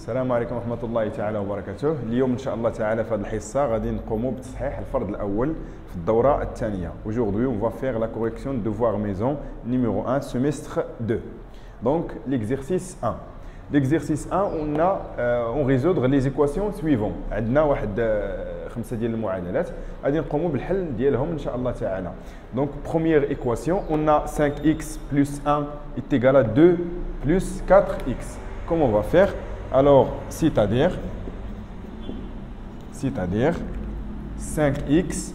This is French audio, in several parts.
السلام عليكم ورحمة الله تعالى وبركاته. اليوم إن شاء الله تعالى في هذه الحصة غادي نقوموا بتصحيح الفرض الأول في الدورة الثانية. Aujourd'hui, on va faire la correction de devoir maison numéro 1, semestre 2. Donc, l'exercice 1. L'exercice 1, on résoudre les équations suivantes. عندنا واحد 5 ديال المعادلات غادي نقوموا بالحل ديالهم إن شاء الله تعالى. Donc, première équation, on a 5x plus 1 est égal à 2 plus 4x. Comment on va faire? Alors, c'est-à-dire 5x,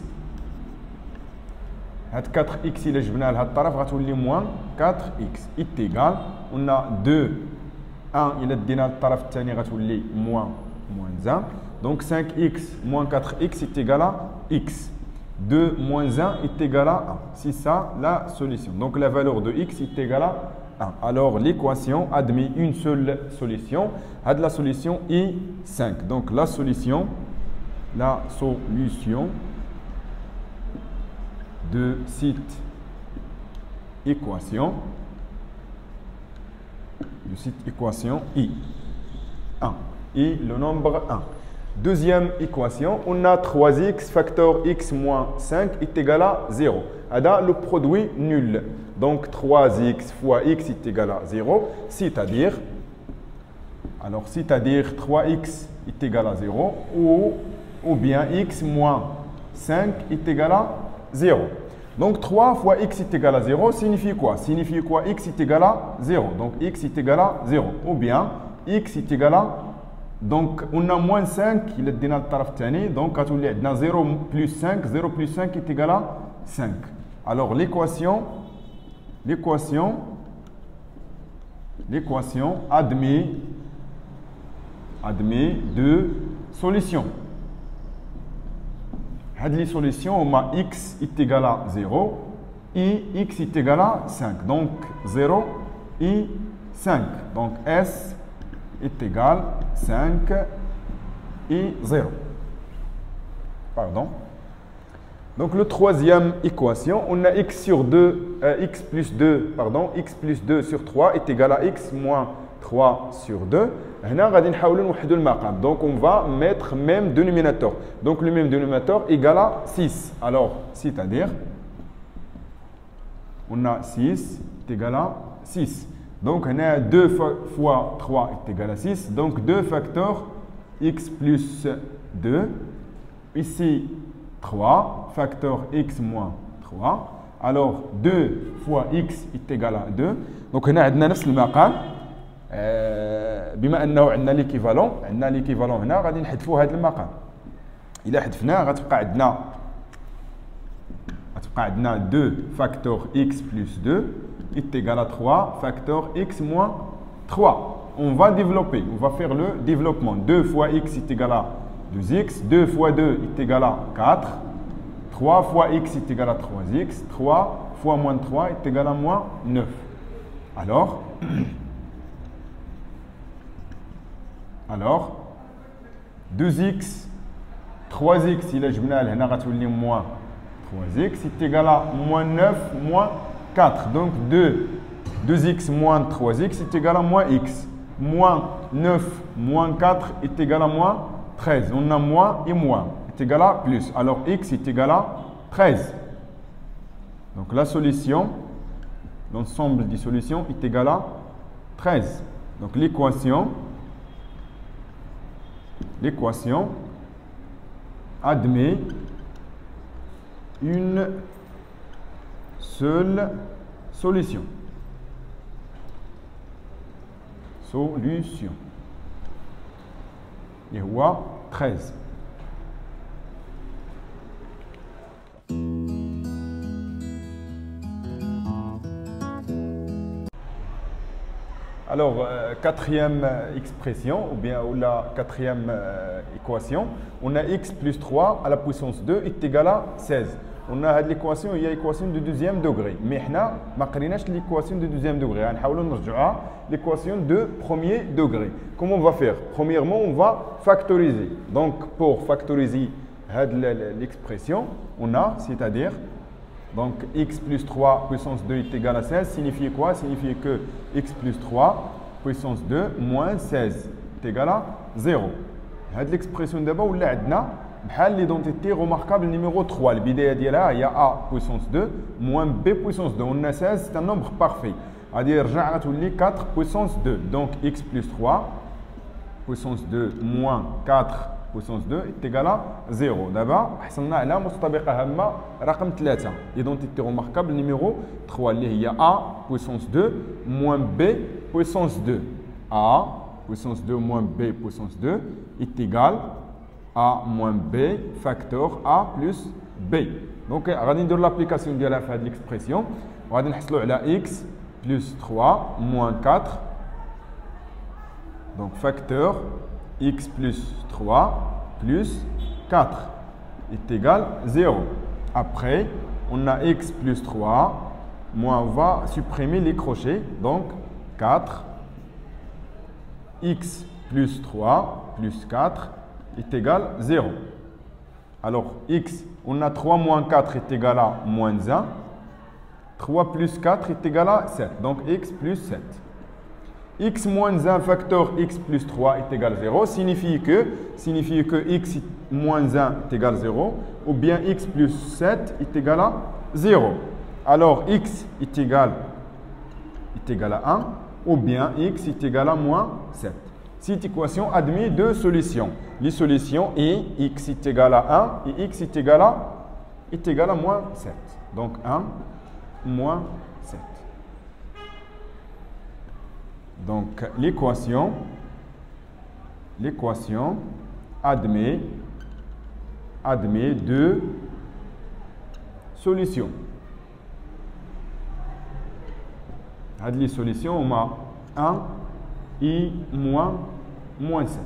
هاد 4x إلا جبنا لهاد الطرف غتولي موان 4x est égal, on a 2 1 إلا دينا للطرف الثاني غتولي موان 1. Donc 5x moins 4x est égal à x. 2 moins 1 est égal à 1. C'est ça la solution. Donc la valeur de x est égale à 1. Alors l'équation admet une seule solution. La solution est 5. Donc la solution de cette équation est 1. Et le nombre 1. Deuxième équation, on a 3x facteur x moins 5 est égal à 0. Ada le produit nul. Donc 3x fois x est égal à 0, c'est-à-dire 3x est égal à 0 ou bien x moins 5 est égal à 0. Donc 3 fois x est égal à 0 signifie quoi? Signifie quoi? X est égal à 0. Donc x est égal à 0. Ou bien x est égal à... Donc on a moins 5, il est donné à الطرف الثاني. Donc on a 0 plus 5, 0 plus 5 est égal à 5. Alors l'équation admet deux solutions. Les solutions, on a x est égal à 0 et x est égal à 5. Donc 0 et 5. Donc S est égal à 5 et 0. Pardon. Donc, la troisième équation, on a x plus 2 sur 3 est égal à x moins 3 sur 2. Donc, on va mettre même dénominateur. Donc, le même dénominateur égal à 6. Alors, c'est-à-dire, on a 6 est égal à 6. Donc, on a 2 fois 3 est égal à 6. Donc, 2 facteurs x plus 2. Ici, 3 facteur x moins 3. Alors, 2 fois x est égal à 2. Donc, on a نفس المقام. بما أنه عندنا l'équivalent هنا غادي نحذفوا هذا المقام. إلا حذفناه غتبقى عندنا 2 facteur x plus 2 est égal à 3 facteur x moins 3. On va développer, on va faire le développement. 2 fois x est égal à 2x, 2 fois 2 est égal à 4, 3 fois x est égal à 3x, 3 fois moins 3 est égal à moins 9. Alors 2x, 3x, il a جبنا لهنا غتولي moins 3x est égal à moins 9 moins 4. Donc 2x moins 3x est égal à moins x. Moins 9 moins 4 est égal à moins 13. On a moins et moins est égal à plus. Alors x est égal à 13. Donc la solution, l'ensemble des solutions est égal à 13. Donc l'équation admet une seule solution. Et هو 13. Alors, quatrième expression, ou bien la quatrième équation, on a x plus 3 à la puissance 2 est égal à 16. On a l'équation, il y a l'équation de deuxième degré. Mais on n'a pas l'équation de deuxième degré. On va revenir l'équation de premier degré. Comment on va faire? Premièrement, on va factoriser. Donc, pour factoriser l'expression, on a, c'est-à-dire, donc x plus 3 puissance 2 est égal à 16, signifie quoi? Signifie que x plus 3 puissance 2 moins 16 est égal à 0. Cette l'expression d'abord, on a l'identité remarquable numéro 3. Le bidé il y a a puissance 2 moins b puissance 2. On a 16, c'est un nombre parfait. C'est-à-dire 4 puissance 2. Donc x plus 3 puissance 2 moins 4 puissance 2 est égal à 0. D'abord, on a la l'identité remarquable numéro 3. Il y a a puissance 2 moins b puissance 2. A puissance 2 moins b puissance 2 est égal à moins b facteur a plus b. Donc, on va dire l'application de l'expression. On va dire x plus 3 moins 4. Donc, facteur x plus 3 plus 4 est égal à 0. Après, on a x plus 3, moins on va supprimer les crochets. Donc, 4, x plus 3 plus 4 est égal à 0. Alors, x, on a 3 moins 4 est égal à moins 1. 3 plus 4 est égal à 7. Donc, x plus 7. X moins 1 facteur x plus 3 est égal à 0 signifie que x moins 1 est égal à 0 ou bien x plus 7 est égal à 0. Alors x est égal à 1 ou bien x est égal à moins 7. Cette équation admet deux solutions. Les solutions est x est égal à 1 et x est égal à moins 7. Donc 1 moins 7. Donc, l'équation admet deux solutions. Les solutions, on a 1 et moins 7.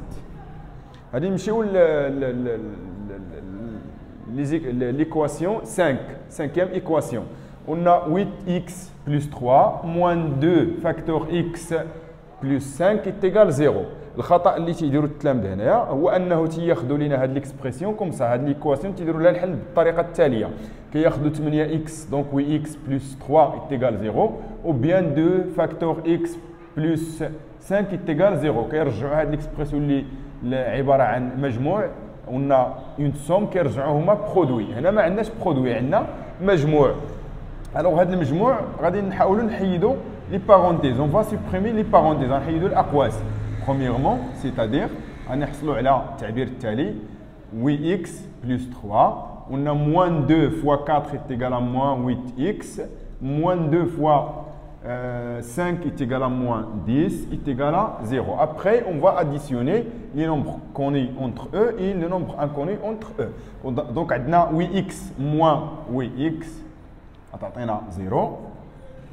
L'équation 5, cinquième équation. On a 8x plus 3 moins 2 facteur x plus 5 est égal à 0. الخطأ اللي تيديروا التلامذة هنايا هو انه تياخذوا لنا هذه ليكسبرسيون كوم سا هذه ليكواسيون تيديروا لها الحل بالطريقه التاليه كياخذوا 8x دونك 8x plus 3 est égal à 0 ou bien 2 facteur x plus 5 est égal à 0 كيرجعوا هذه ليكسبرسيون اللي عباره عن مجموع قلنا اون سوم كيرجعوهما برودوي. هنا ما عندناش برودوي، عندنا مجموع. الوغ هذا المجموع غادي نحاولوا نحيدوا لي بارونتيز. اون فا سوبريمي لي بارونتيز، غنحيدوا الاقواس. Premièrement, c'est-à-dire, on a le tabir tali, 8x plus 3, on a moins 2 fois 4 est égal à moins 8x, moins 2 fois 5 est égal à moins 10 est égal à 0. Après, on va additionner les nombres connus entre eux et les nombres inconnus entre eux. Donc, on a 8x moins 8x, on a 0,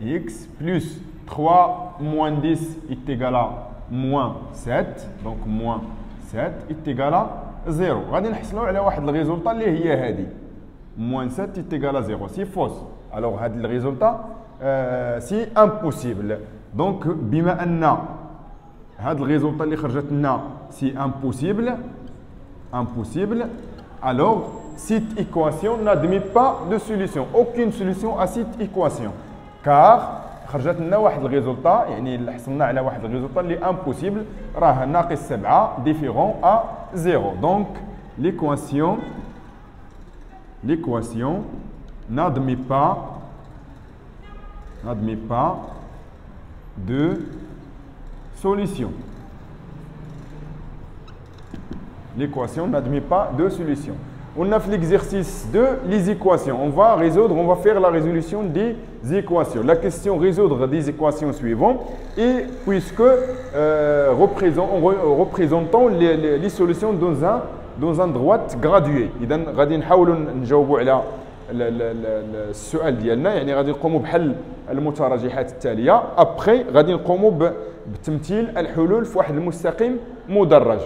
x plus 3 moins 10 est égal à moins 7, donc moins 7 est égal à 0. غادي نحصلوا على واحد الريزولطا اللي هي هذه moins 7 est égal à 0. C'est fausse. Alors هذا الريزولطا c'est impossible. Donc بما ان هذا الريزولطا اللي خرجت لنا c'est impossible, alors cette équation n'admet pas de solution, aucune solution à cette équation, car خرجت لنا واحد الريزولطا، يعني حصلنا على واحد الريزولطا اللي امبوسيبل، راه ناقص 7 ديفيرون ا 0. دونك l'équation n'admet pas de solution. L'équation n'admet pas de solution. On a fait l'exercice de les équations. On va faire la résolution des équations. La question résoudre des équations suivantes et puisque représentons les solutions dans un droite gradué. إذا غادي نحاولوا نجاوبوا على السؤال ديالنا، يعني غادي نقوموا بحل المتراجحات التالية. après غادي نقوموا بتمثيل الحلول في واحد المستقيم مدرج.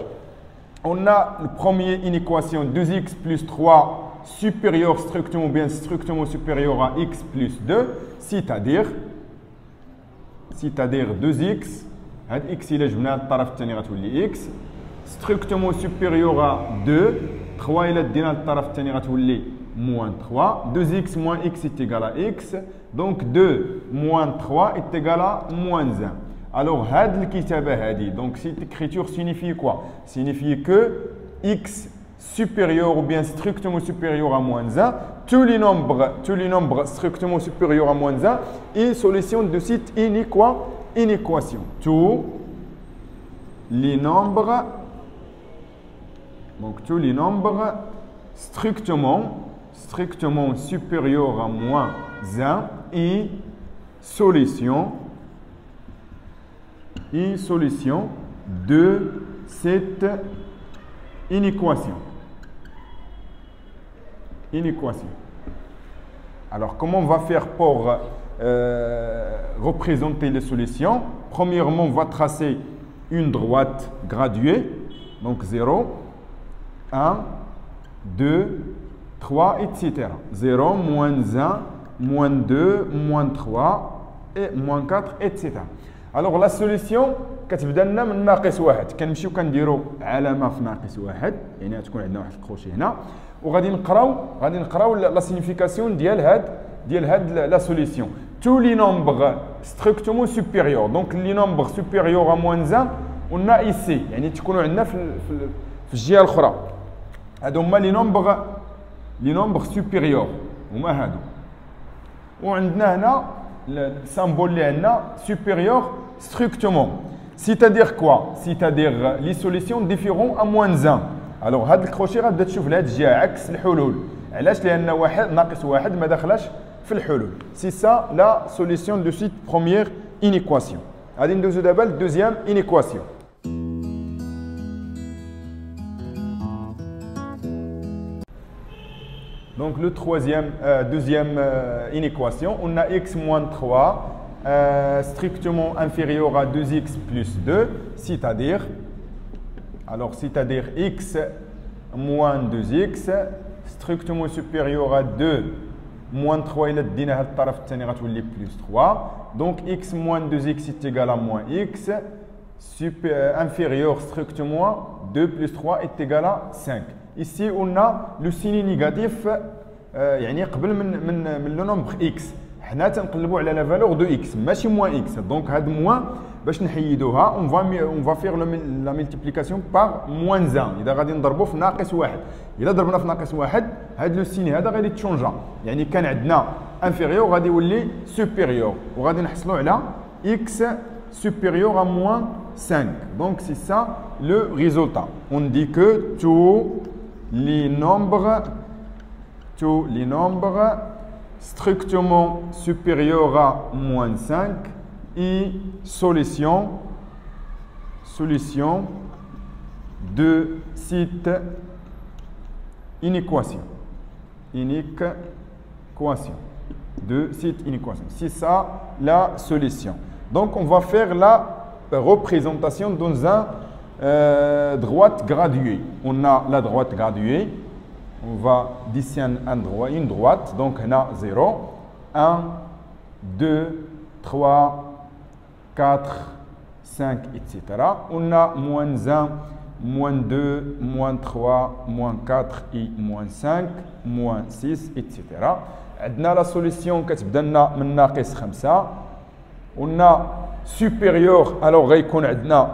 On a le premier, une équation 2x plus 3 supérieur strictement bien strictement supérieur à x plus 2, c'est-à-dire 2x, x il est جبنا الطرف الثاني غتولي x, strictement supérieur à 2, 3 il est دينا الطرف الثاني غتولي moins 3, 2x moins x est égal à x, donc 2 moins 3 est égal à moins 1. Alors, donc cette écriture signifie quoi? Signifie que x supérieur ou bien strictement supérieur à moins 1, tous les nombres strictement supérieurs à moins 1 et solution de cette inéquation. Tous les nombres strictement supérieurs à moins 1 et solution de cette inéquation. Alors, comment on va faire pour représenter les solutions? Premièrement, on va tracer une droite graduée, donc 0, 1, 2, 3, etc. 0, moins 1, moins 2, moins 3, et moins 4, etc. Alors, la solution, كتبدا لنا من ناقص واحد، كنمشيو كنديروا علامه في ناقص واحد، يعني تكون عندنا واحد الكروشي هنا، وغادي نقراو لا سينيفيكاسيون ديال هاد لا سوليسيون. tous les nombres strictement supérieurs، دونك لي نومبر supérieur à moins 1 قلنا ici، يعني تكونوا عندنا في الجهه الاخرى. هادو هما لي نومبر supérieur، هما هادو. وعندنا هنا السامبول اللي عندنا supérieur strictement. C'est-à-dire quoi? C'est-à-dire les solutions différentes à moins 1. Alors, هذا الكروشي غتبدا تشوف لهاد الجهه عكس الحلول. علاش؟ لان واحد ناقص واحد ما داخلاش في الحلول. C'est ça la solution de cette première inéquation. غادي ندوزو دابا للدوزيام inéquation. Donc, le deuxième inéquation, on a x moins 3 strictement inférieur à 2x plus 2, c'est-à-dire x moins 2x strictement supérieur à 2 moins 3 إلا دينا هاد الطرف الثاني غتولي plus 3. Donc, x moins 2x est égal à moins x inférieur strictement 2 plus 3 est égal à 5. Ici, on a le signe négatif يعني قبل من le nombre x. حنا تنقلبوا على la valeur de x ماشي moins x. Donc هاد moins باش نحيدوها on va faire la multiplication par moins 1. إذا غادي نضربوا في ناقص واحد. إذا ضربنا في ناقص واحد هاد لو سيني هذا غادي تشونجا. يعني كان عندنا inférieur غادي يولي supérieur. وغادي نحصلوا على x supérieur à moins 5. Donc c'est ça le résultat. On dit que tous les nombres strictement supérieurs à moins 5 et solution de cette inéquation. C'est ça la solution. Donc on va faire la représentation dans un droite graduée. On a la droite graduée. On va dessiner une droite. Donc on a 0, 1, 2, 3, 4, 5, etc. On a moins 1, moins 2, moins 3, moins 4 et moins 5, moins 6, etc. On a la solution qui est من ناقص 5. On a supérieur, alors غيكون عندنا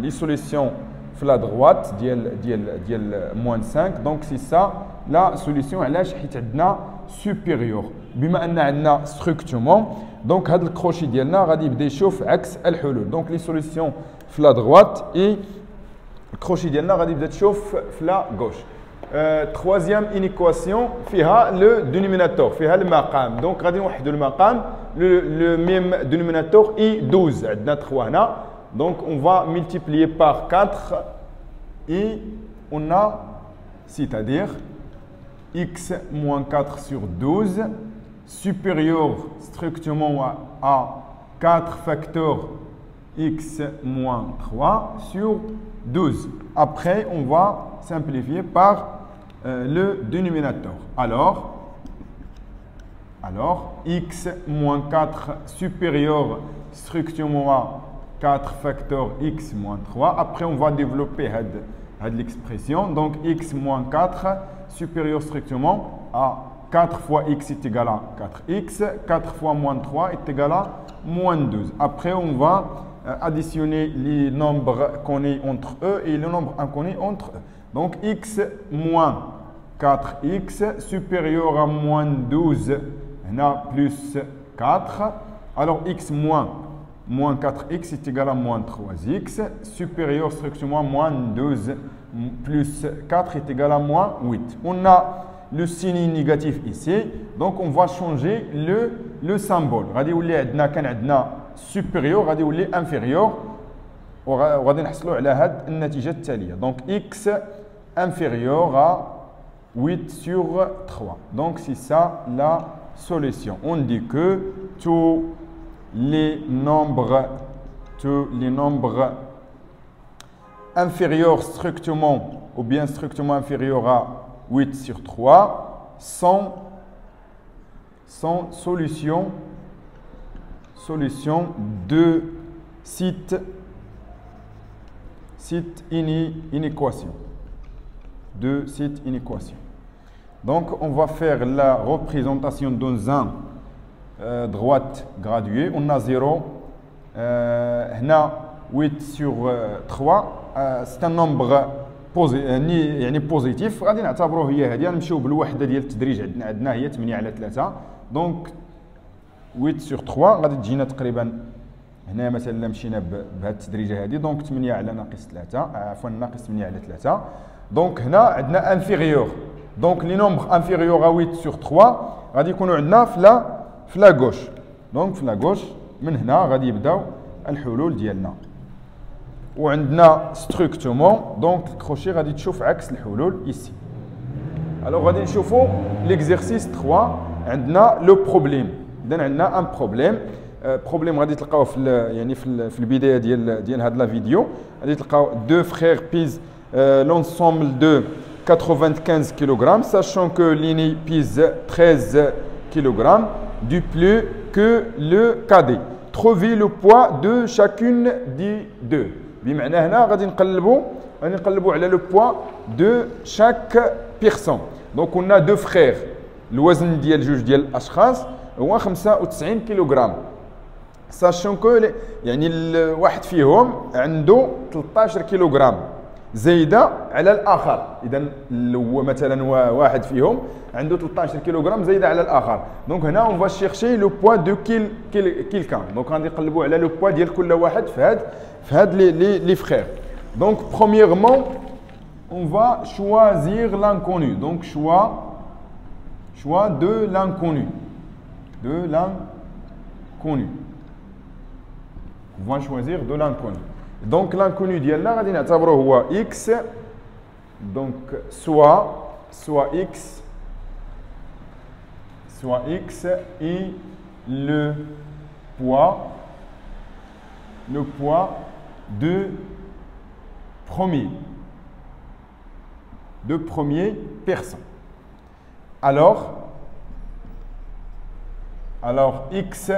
les solutions في la droite ديال moins 5. donc c'est ça la solution. علاش؟ حيت عندنا supérieur. بما ان عندنا strictement donc هذا الكروشي ديالنا غادي يبدا يشوف عكس الحلول. donc les solutions في la droite et الكروشي ديالنا غادي يبدا تشوف في la gauche. troisième inéquation فيها le dénominateur فيها المقام. donc غادي نوحدوا المقام. le même dénominateur est 12. عندنا 3 هنا. Donc, on va multiplier par 4 et on a, c'est-à-dire x moins 4 sur 12 supérieur strictement à 4 facteurs x moins 3 sur 12. Après, on va simplifier par le dénominateur. Alors, x moins 4 supérieur strictement à 4 facteurs x moins 3. Après, on va développer l'expression. Donc, x moins 4 supérieur strictement à 4 fois x est égal à 4x. 4 fois moins 3 est égal à moins 12. Après, on va additionner les nombres connus entre eux et le nombre inconnu entre eux. Donc, x moins 4x supérieur à moins 12, plus 4. Alors, x moins 4x est égal à moins 3x, supérieur strictement à moins 12, plus 4 est égal à moins 8. On a le signe négatif ici, donc on va changer le symbole. غادي يولي عندنا كان عندنا supérieur غادي يولي inférieur وغادي نحصلوا على هذه النتيجة التالية. Donc x inférieur à 8 sur 3. Donc c'est ça la solution. On dit que tous les nombres inférieurs strictement ou bien strictement inférieurs à 8 sur 3 sont solution de cette inéquation. Donc, on va faire la représentation dans un droite graduée. On a 0. On a 8 sur 3. C'est un nombre positif. غادي نعتبروه هي هذه. نمشيو بالوحده ديال التدريج عندنا هي 8 على 3. دونك 8 sur 3 غادي تجينا تقريبا هنا مثلا الا مشينا بهذه التدريجه هذه. دونك 8 على ناقص 3 عفوا ناقص 8 على 3. دونك هنا عندنا انفيريور. دونك لي نومبر انفيريور à 8 sur 3 غادي يكونوا عندنا في لا غوش. دونك في لا غوش من هنا غادي يبداو الحلول ديالنا. وعندنا ستركتومون دونك الكروشي غادي تشوف عكس الحلول ici. الوغ غادي نشوفوا ليكزيرسيس 3. عندنا لو بروبليم. اذا عندنا ان بروبليم غادي تلقاوه في البدايه ديال هاد لا فيديو. غادي تلقاو دو فرير بيز l'ensemble de 95 kg, sachant que l'aîné pèse 13 kg, du plus que le cadet. Trouvez le poids de chacune des deux. بمعنى هنا غادي نقلبوا على le poids de chaque personne. Donc on a deux frères. الوزن ديال جوج ديال الاشخاص هو 95 كيلوغرام. sachant que يعني الواحد فيهم عنده 13 كيلوغرام زايده على الاخر. اذا هو مثلا واحد فيهم عنده 13 كيلوغرام زايده على الاخر. دونك هنا اون فا شيرشي لو بوا دو كيلكان. دونك غادي نقلبوا على لو بوا ديال كل واحد في هاد لي فرير. دونك premièrement on va choisir l'inconnu. Donc choix de l'inconnu. On va choisir de l'inconnu. Donc l'inconnu ديالنا غادي نعتبروه هو x. Donc soit x et le poids de premier personne. Alors x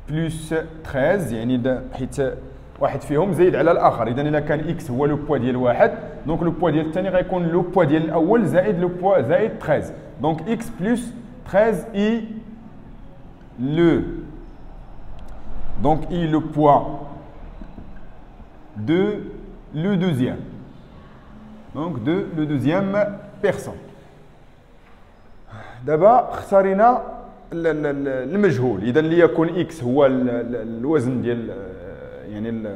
plus 13 يعني حيت واحد فيهم زايد على الاخر. اذا الا كان اكس هو لو بوا ديال واحد دونك لو بوا ديال الثاني غيكون لو بوا ديال الاول زائد لو بوا زائد 13. دونك اكس بلس 13 اي le poids de le deuxième. Donc de le deuxième personne. دابا اختارينا المجهول. اذا ليكن اكس هو الوزن ديال يعني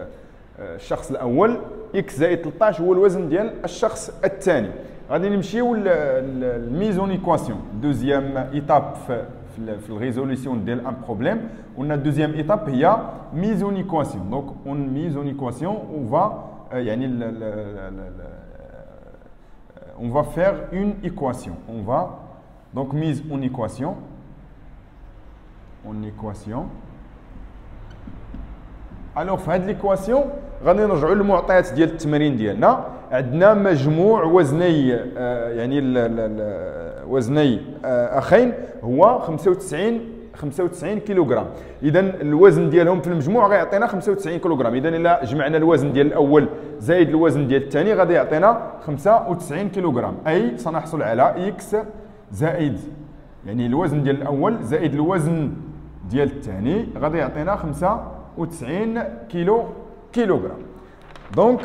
الشخص الاول، اكس زائد 13 هو الوزن ديال الشخص الثاني. غادي نمشيو للميزون ايكواسيون. دوزيام ايتاب في الريزوليسيون ديال ان بروبليم. قلنا دوزيام ايتاب هي ميزون ايكواسيون. دونك اون ميزون ايكواسيون اون فا يعني on va faire une équation. On va donc mise en équation. Alors في هذه l'équation غادي نرجعوا للمعطيات ديال التمرين ديالنا. عندنا مجموع وزني يعني وزني اخين هو 95 كيلوغرام. اذا الوزن ديالهم في المجموع غيعطينا 95 كيلوغرام. اذا الا جمعنا الوزن ديال الاول زائد الوزن ديال الثاني غادي يعطينا 95 كيلوغرام. اي سنحصل على اكس زائد يعني الوزن ديال الاول زائد الوزن ديال الثاني غادي يعطينا 95 كيلوغرام. دونك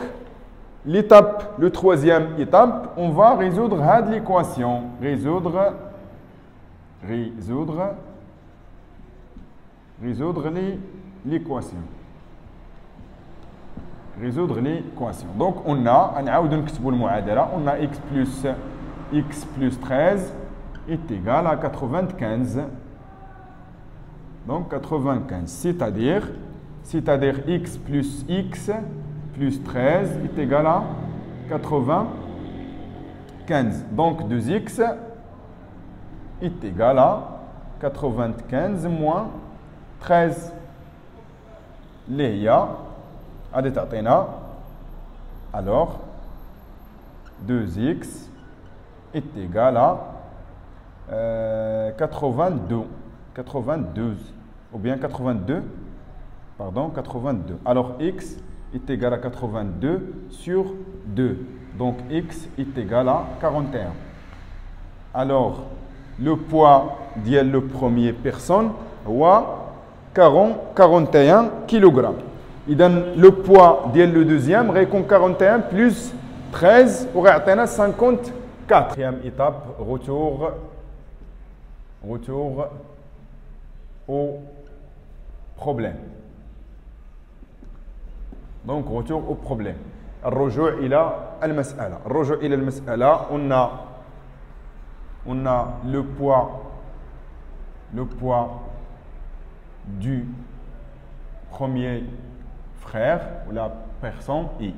l'étape, le troisième étape, on va résoudre l'équation. Résoudre l'équation. Résoudre l'équation. Donc on a on a x plus 13 est égal à 95. Donc 95, c'est-à-dire x plus 13 est égal à 95. Donc 2x est égal à 95 moins 13. Léa a déterminé. Alors 2x est égal à 92 ou bien 82. Alors x est égal à 82 sur 2. Donc x est égal à 41. Alors le poids de la première personne est 41 kg. Le poids de la deuxième est 41 plus 13 pour 54. Quatrième étape, retour au problème. Donc retour au problème. الرجوع إلى المسألة. الرجوع إلى المسألة on a le poids du premier frère ou la personne I.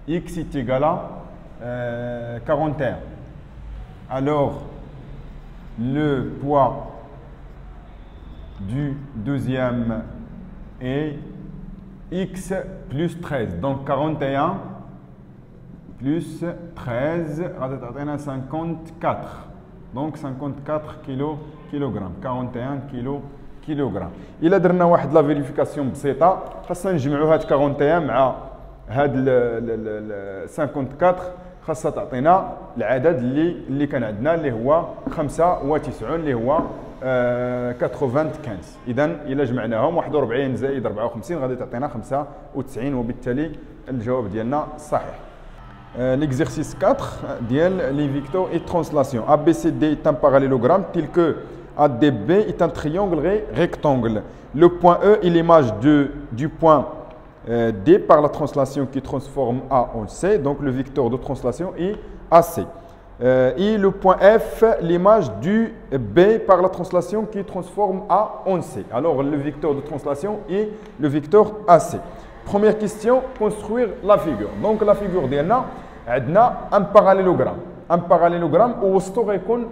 X est égal à 41. Alors le poids du deuxième est x plus 13. Donc 41 plus 13, on a 54. Donc 54 kilogrammes. 41 kilogrammes. Il a درنا واحد لا فيريفيكاسيون بسيطه خاصنا نجمعوا هاد 41 مع هاد 54 خاصها تعطينا العدد اللي كان عندنا اللي هو 95 اللي هو 95. اذا الى جمعناهم 41 زائد 54 غادي تعطينا 95 وبالتالي الجواب ديالنا صحيح. L'exercice 4 ديال les vecteurs et translation. ABCD est un parallélogramme tel que ADB est un triangle rectangle. Le point E est l'image du point D par la translation qui transforme A en C. Donc le vecteur de translation est AC. Et le point F, l'image du B par la translation qui transforme A en C. Alors le vecteur de translation est le vecteur AC. Première question, construire la figure. Donc la figure ديالنا عندنا un parallélogramme. Un parallélogramme وسطو غيكون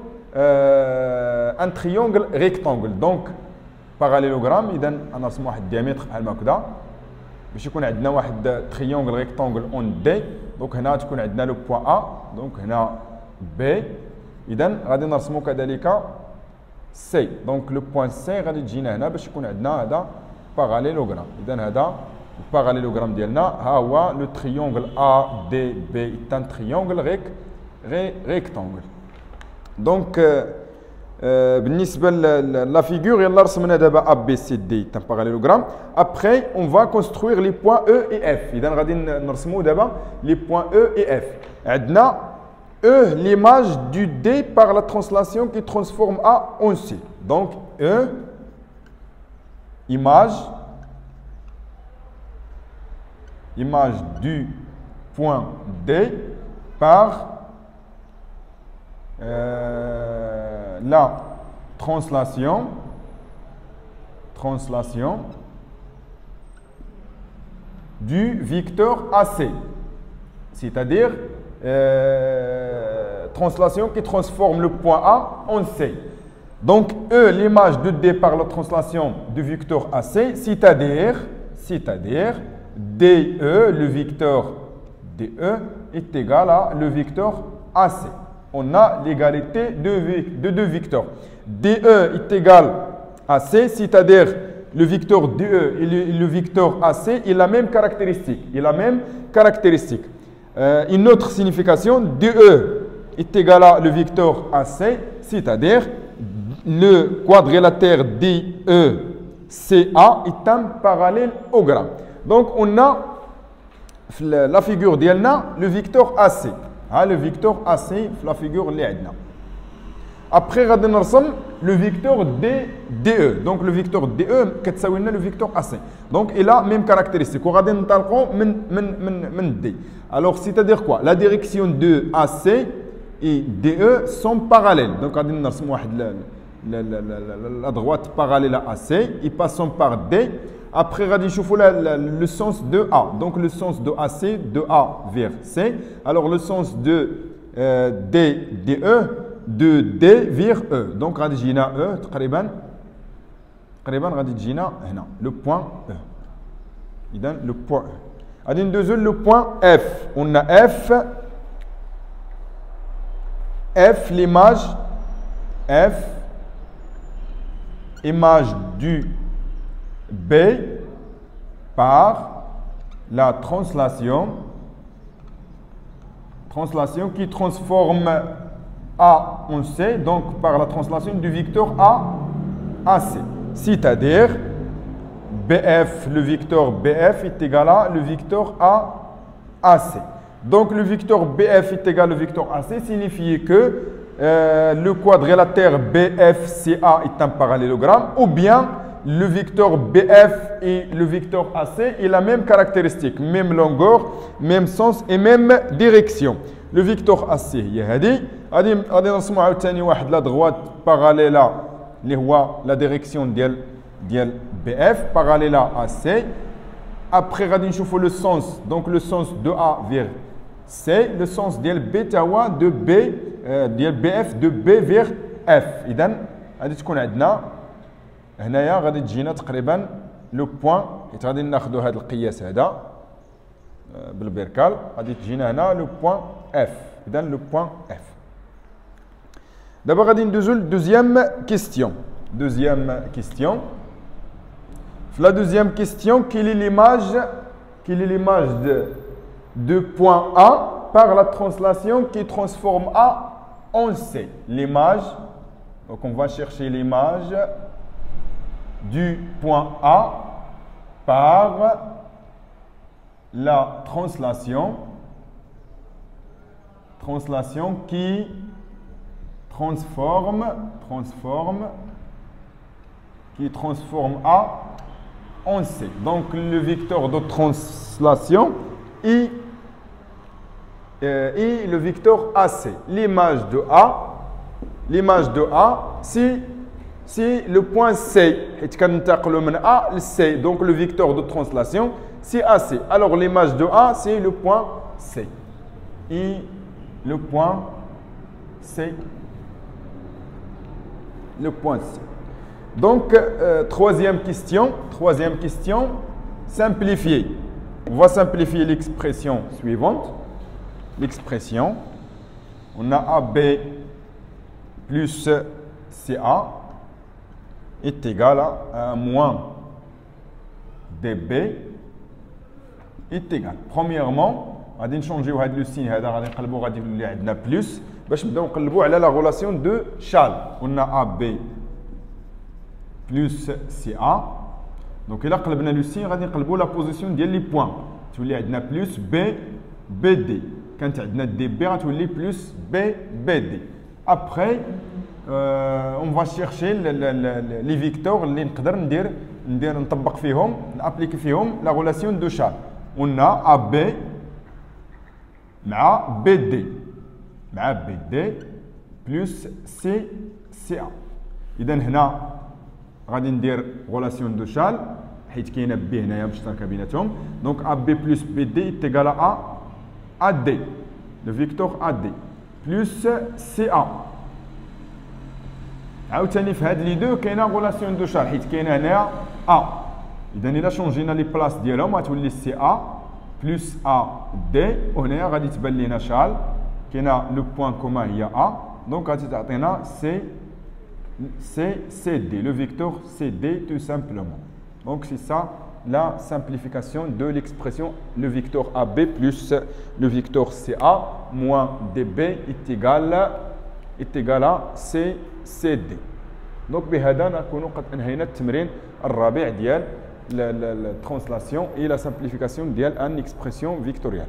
un triangle rectangle. Donc parallélogramme اذا غنرسم واحد الديامتر بحال هكذا باش يكون عندنا واحد triangle rectangle on D. Donc هنا تكون عندنا لو بوين A. Donc هنا B. اذا غادي نرسمو كذلك C. Donc le point C غادي تجينا هنا باش يكون عندنا هذا parallélogramme. اذا هذا الباراليلوغرام ديالنا ها هو لو تريونغل ADB est un triangle rectangle. Donc بالنسبه لا فيغور يلا رسمنا دابا ABCD est un parallélogramme. Après on va construire les points E et F. اذا غادي نرسموا دابا les points E et F. عندنا E l'image du D par la translation qui transforme A en C. Donc E image du point D par la translation du vecteur AC, c'est-à-dire translation qui transforme le point A en C. Donc E l'image de D par la translation du vecteur AC, c'est-à-dire DE, le vecteur DE est égal à le vecteur AC. On a l'égalité de deux vecteurs. DE est égal à C, c'est-à-dire le vecteur DE et le vecteur AC ont la même caractéristique. Une autre signification, DE est égal à le vecteur AC, c'est-à-dire le quadrilatère DECA est un parallélogramme. Donc, on a la figure d'Yelna, le vecteur AC. Le vecteur AC, la figure d'Yelna. Après, on va le vecteur DE. Donc, le vecteur DE, c'est le vecteur AC. Donc, il a la même caractéristique. On va D. Alors, c'est-à-dire quoi? La direction de AC et DE sont parallèles. Donc, on va la droite parallèle à AC, ils passent par D. Après, on va le sens de A. Donc, le sens de AC, de A vers C. Alors, le sens de DE, de D vers E. Donc, on va dire E, le point E. Il donne le point E. On va dire le point F. On a F, l'image, image du B par la translation qui transforme A en C, donc par la translation du vecteur A à C. C'est-à-dire, BF, le vecteur BF est égal à le vecteur A à C. Donc, le vecteur BF est égal au vecteur AC signifie que le quadrilatère BFCA est un parallélogramme, ou bien le vecteur BF et le vecteur AC ont la même caractéristique, même longueur, même sens et même direction. Le vecteur AC, il y a la droite parallèle à la direction de BF, parallèle à AC. Après, on va le sens, donc le sens de A vers C, le sens de bêta de B, de BF de B vers F. إذن غادي تكون عندنا هنايا غادي تجينا تقريبا لو بوين حيت غادي ناخذوا هذا القياس هذا بالبركال غادي تجينا هنا لو بوين F. إذن لو بوين F. دابا غادي ندوزو للدوزيام كيستيون. Deuxième question. La deuxième question, quelle est l'image de point A par la translation qui transforme A en C? L'image, donc on va chercher l'image du point A par la translation qui transforme A en C. Donc, le vecteur de translation et le vecteur AC. L'image de A, c'est le point C. A, le C. Donc, le vecteur de translation, c'est AC. Alors, l'image de A, c'est le point C. Et le point C. Le point C. Donc, troisième question, simplifier. On va simplifier l'expression suivante. L'expression, on a AB plus CA est égal à moins DB est égal. Premièrement, on va changer le signe, on va dire plus, باش نبداو نقلبوا على la relation de Chal. On a AB plus CA. Donc, il a قلبنا le signe, غادي نقلبوا la position ديال les points. تولي عندنا plus B BD. كانت عندنا DB غتولي plus B BD. Après, on va chercher les vecteurs اللي نقدر نطبق فيهم نابليكي فيهم la relation de Chal. On a AB مع BD plus CA. إذا هنا غادي ندير relation de Chal حيت كاينه B هنايا مشتركه بيناتهم. Donc AB plus BD est égal à AD, le vecteur AD plus CA. عاوتاني في هاد لي دو كاينه relation de Chal حيت كاينه هنايا A. إذا إلا شونجينا لي بلاص ديالهم غتولي CA plus AD وهنايا غادي تبان لينا Chal. كاينه لو بوين كومان هي A. Donc غادي تعطينا CD, le vecteur CD tout simplement. Donc c'est ça la simplification de l'expression le vecteur AB plus le vecteur CA moins DB est égal à CD. دونك بهذا نكون قد انهينا التمرين الرابع ديال الترانسلاسيون الى سامبليفيكاسيون ديال ان اكسبرسيون فيكتوريال.